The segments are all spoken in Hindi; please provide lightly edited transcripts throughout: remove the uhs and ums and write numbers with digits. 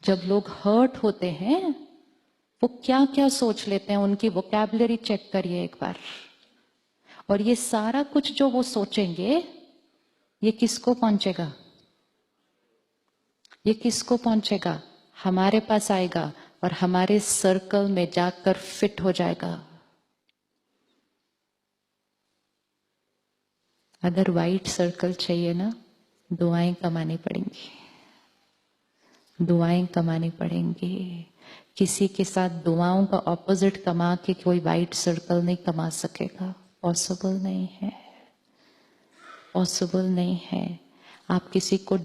जब लोग हर्ट होते हैं वो क्या क्या सोच लेते हैं, उनकी वोकैबुलरी चेक करिए एक बार। और ये सारा कुछ जो वो सोचेंगे ये किसको पहुंचेगा? ये किसको पहुंचेगा? हमारे पास आएगा और हमारे सर्कल में जाकर फिट हो जाएगा। अगर वाइट सर्कल चाहिए ना, दुआएं कमानी पड़ेंगी, दुआएं कमानी पड़ेंगी। किसी के साथ दुआओं का ऑपोजिट कमा के कोई वाइट सर्कल नहीं कमा सकेगा। पॉसिबल नहीं है, पॉसिबल नहीं है। आप किसी को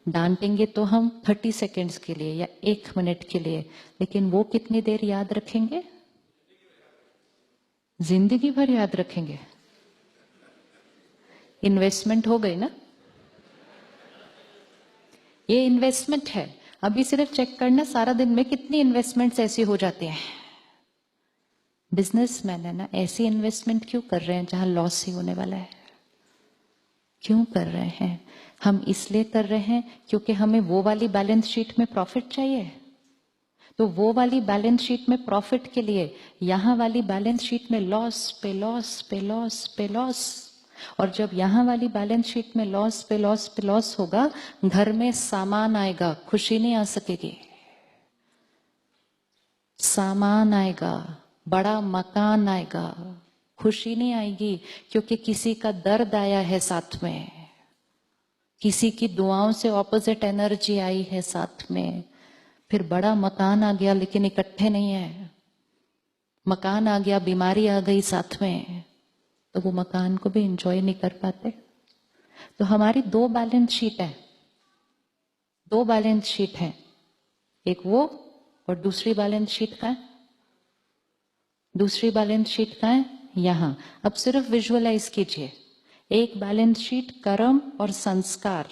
डांटेंगे तो हम 30 सेकेंड्स के लिए या 1 मिनट के लिए, लेकिन वो कितनी देर याद रखेंगे? जिंदगी भर याद रखेंगे। इन्वेस्टमेंट हो गई ना, ये इन्वेस्टमेंट है। अभी सिर्फ चेक करना सारा दिन में कितनी इन्वेस्टमेंट्स ऐसी हो जाती हैं। बिजनेसमैन है ना, ऐसी इन्वेस्टमेंट क्यों कर रहे हैं जहां लॉस ही होने वाला है? क्यों कर रहे हैं? हम इसलिए कर रहे हैं क्योंकि हमें वो वाली बैलेंस शीट में प्रॉफिट चाहिए। तो वो वाली बैलेंस शीट में प्रॉफिट के लिए यहां वाली बैलेंस शीट में लॉस पे लॉस पे लॉस पे लॉस। और जब यहां वाली बैलेंस शीट में लॉस पे लॉस पे लॉस होगा, घर में सामान आएगा, खुशी नहीं आ सकेगी। सामान आएगा, बड़ा मकान आएगा, खुशी नहीं आएगी, क्योंकि किसी का दर्द आया है साथ में, किसी की दुआओं से ऑपोजिट एनर्जी आई है साथ में। फिर बड़ा मकान आ गया लेकिन इकट्ठे नहीं है, मकान आ गया, बीमारी आ गई साथ में, तो वो मकान को भी एंजॉय नहीं कर पाते। तो हमारी 2 बैलेंस शीट है, 2 बैलेंस शीट है, एक वो और दूसरी बैलेंस शीट का है, दूसरी बैलेंस शीट का है यहां। अब सिर्फ विजुअलाइज कीजिए, एक बैलेंस शीट कर्म और संस्कार,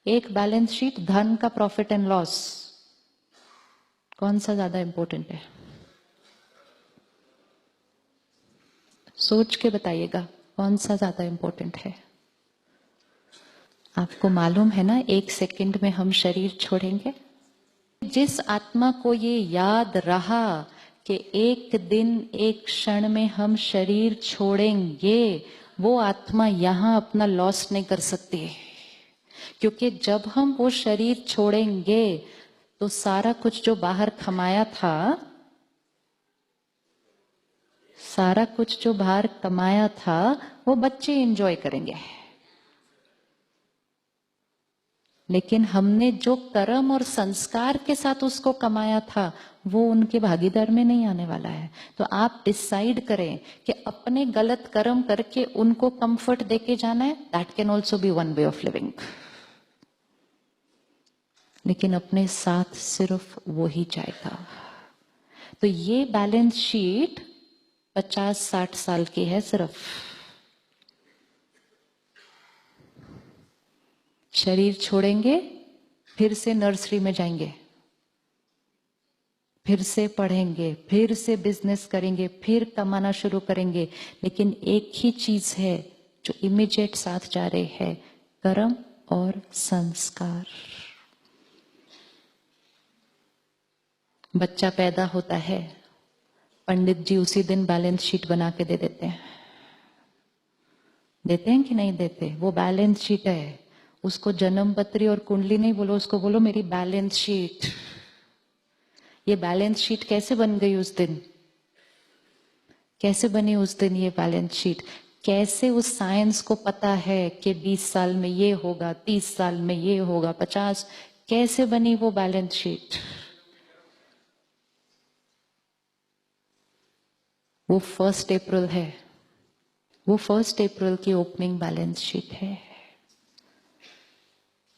एक बैलेंस शीट धन का प्रॉफिट एंड लॉस। कौन सा ज्यादा इंपॉर्टेंट है? सोच के बताइएगा कौन सा ज्यादा इंपॉर्टेंट है। आपको मालूम है ना, 1 सेकंड में हम शरीर छोड़ेंगे। जिस आत्मा को ये याद रहा कि एक दिन एक क्षण में हम शरीर छोड़ेंगे, वो आत्मा यहां अपना लॉस नहीं कर सकती। क्योंकि जब हम वो शरीर छोड़ेंगे तो सारा कुछ जो बाहर कमाया था, सारा कुछ जो बाहर कमाया था, वो बच्चे एंजॉय करेंगे। लेकिन हमने जो कर्म और संस्कार के साथ उसको कमाया था, वो उनके भागीदार में नहीं आने वाला है। तो आप डिसाइड करें कि अपने गलत कर्म करके उनको कंफर्ट देके जाना है। That can also be one way of living. लेकिन अपने साथ सिर्फ वो ही जाएगा। तो ये बैलेंस शीट 50-60 साल की है सिर्फ। शरीर छोड़ेंगे, फिर से नर्सरी में जाएंगे, फिर से पढ़ेंगे, फिर से बिजनेस करेंगे, फिर कमाना शुरू करेंगे। लेकिन एक ही चीज है जो इमीडिएट साथ जा रहे हैं, कर्म और संस्कार। बच्चा पैदा होता है, पंडित जी उसी दिन बैलेंस शीट बना के दे देते हैं। देते हैं कि नहीं देते? वो बैलेंस शीट है। उसको जन्म पत्री और कुंडली नहीं बोलो, उसको बोलो मेरी बैलेंस शीट। ये बैलेंस शीट कैसे बन गई उस दिन? कैसे बनी उस दिन ये बैलेंस शीट? कैसे उस साइंस को पता है कि 20 साल में ये होगा, 30 साल में ये होगा, 50? कैसे बनी वो बैलेंस शीट? वो 1 अप्रैल है, वो 1 अप्रैल की ओपनिंग बैलेंस शीट है।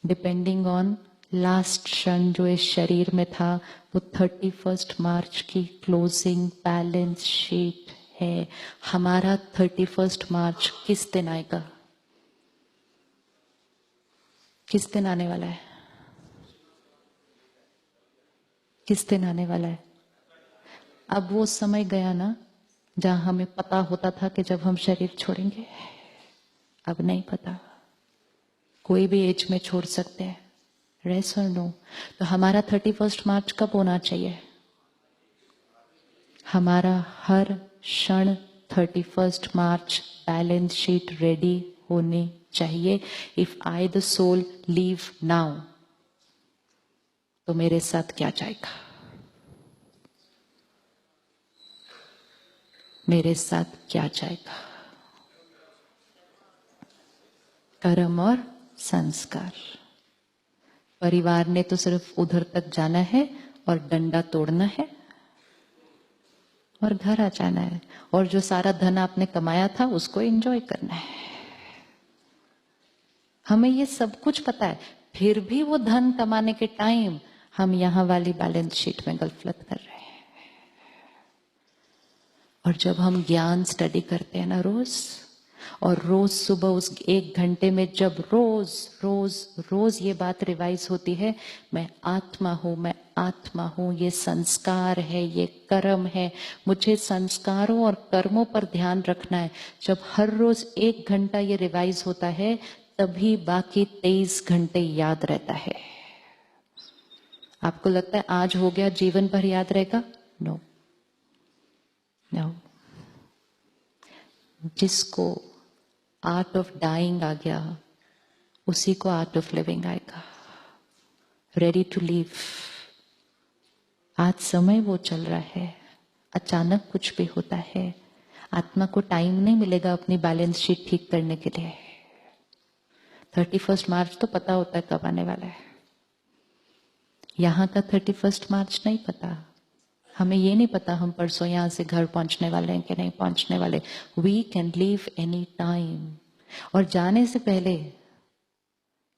डिपेंडिंग ऑन लास्ट क्षण जो इस शरीर में था, वो 31 मार्च की क्लोजिंग बैलेंस शीट है। हमारा 31 मार्च किस दिन आएगा? किस दिन आने वाला है? किस दिन आने वाला है? अब वो समय गया ना जहां हमें पता होता था कि जब हम शरीर छोड़ेंगे। अब नहीं पता। कोई भी एज में छोड़ सकते हैं, रेस और नो? तो हमारा 31 मार्च कब होना चाहिए? हमारा हर क्षण 31 मार्च बैलेंस शीट रेडी होनी चाहिए. If I the soul leave now, तो मेरे साथ क्या जाएगा? मेरे साथ क्या जाएगा? कर्म और संस्कार. परिवार ने तो सिर्फ उधर तक जाना है और डंडा तोड़ना है और घर आ जाना है, और जो सारा धन आपने कमाया था उसको एंजॉय करना है. हमें ये सब कुछ पता है, फिर भी वो धन कमाने के टाइम हम यहां वाली बैलेंस शीट में गलत कर रहे हैं. और जब हम ज्ञान स्टडी करते हैं ना रोज, और रोज सुबह उस 1 घंटे में जब रोज रोज रोज ये बात रिवाइज होती है, मैं आत्मा हूं, मैं आत्मा हूं, ये संस्कार है, ये कर्म है, मुझे संस्कारों और कर्मों पर ध्यान रखना है. जब हर रोज 1 घंटा ये रिवाइज होता है, तभी बाकी 23 घंटे याद रहता है. आपको लगता है आज हो गया जीवन भर याद रहेगा? No no. जिसको आर्ट ऑफ डाइंग आ गया, उसी को आर्ट ऑफ लिविंग आएगा. Ready to leave. आज समय वो चल रहा है, अचानक कुछ भी होता है, आत्मा को टाइम नहीं मिलेगा अपनी बैलेंस शीट ठीक करने के लिए. 31 मार्च तो पता होता है कब आने वाला है. यहां का 31 मार्च नहीं पता. हमें ये नहीं पता हम परसों यहां से घर पहुंचने वाले हैं कि नहीं पहुंचने वाले. We can leave any time. और जाने से पहले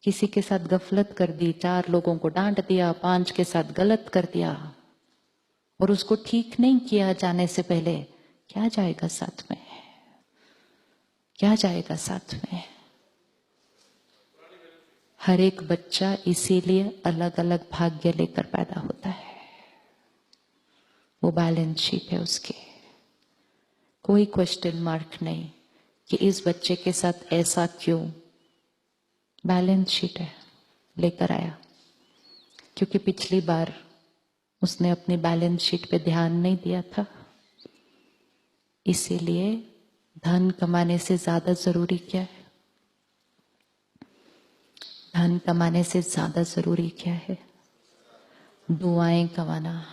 किसी के साथ गफलत कर दी, 4 लोगों को डांट दिया, 5 के साथ गलत कर दिया, और उसको ठीक नहीं किया जाने से पहले, क्या जाएगा साथ में? क्या जाएगा साथ में? हर एक बच्चा इसीलिए अलग अलग भाग्य लेकर पैदा होता है. वो बैलेंस शीट है उसकी. कोई क्वेश्चन मार्क नहीं कि इस बच्चे के साथ ऐसा क्यों. बैलेंस शीट है, लेकर आया. क्योंकि पिछली बार उसने अपनी बैलेंस शीट पे ध्यान नहीं दिया था. इसीलिए धन कमाने से ज्यादा जरूरी क्या है? धन कमाने से ज्यादा जरूरी क्या है? दुआएं कमाना.